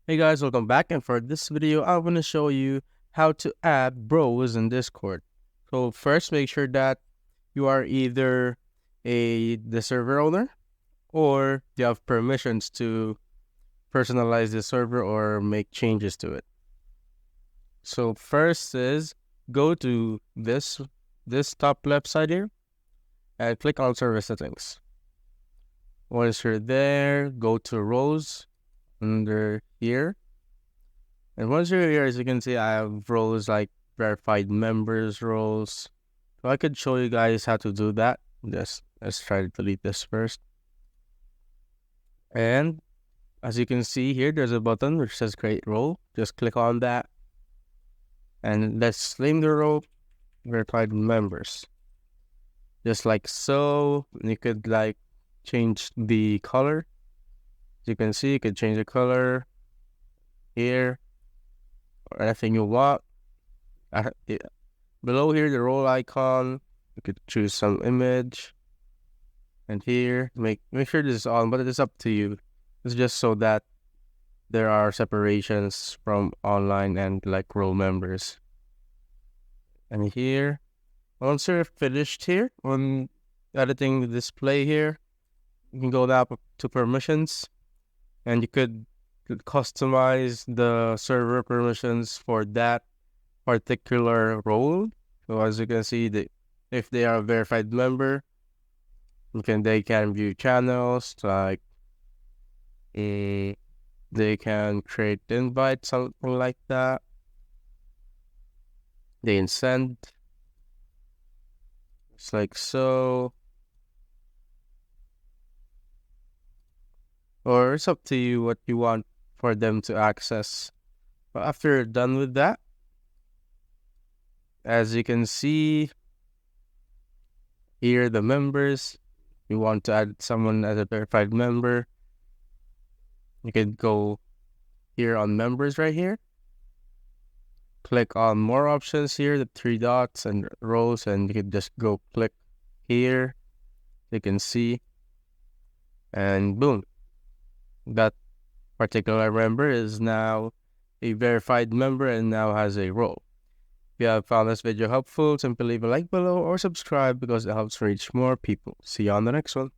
Hey guys, welcome back, and for this video I'm going to show you how to add bros in Discord. So first, make sure that you are either the server owner or you have permissions to personalize the server or make changes to it. So first is go to this top left side here and click on server settings. Once you're there, go to roles under here. And once you're here, as you can see, I have roles like verified members roles. So I could show you guys how to do that. Let's try to delete this first. And as you can see here, there's a button which says create role. Just click on that. And let's name the role verified members. Just like so. You could like change the color. As you can see, you could change the color here or anything you want. Below here, the role icon, you could choose some image. And here, make sure this is on, but it is up to you. It's just so that there are separations from online and like role members. And here, once you're finished here on editing the display here, you can go down to permissions, and you could customize the server permissions for that particular role. So as you can see, if they are a verified member, they can view channels, like they can create invites, something like that. They can send, just like so. Or it's up to you what you want for them to access. But after you're done with that, as you can see here, the members, you want to add someone as a verified member, you can go here on members right here. Click on more options here, the 3 dots and rows, and you can just go click here. You can see, and boom, that particular member is now a verified member and now has a role. If you have found this video helpful, simply leave a like below or subscribe because it helps reach more people. See you on the next one.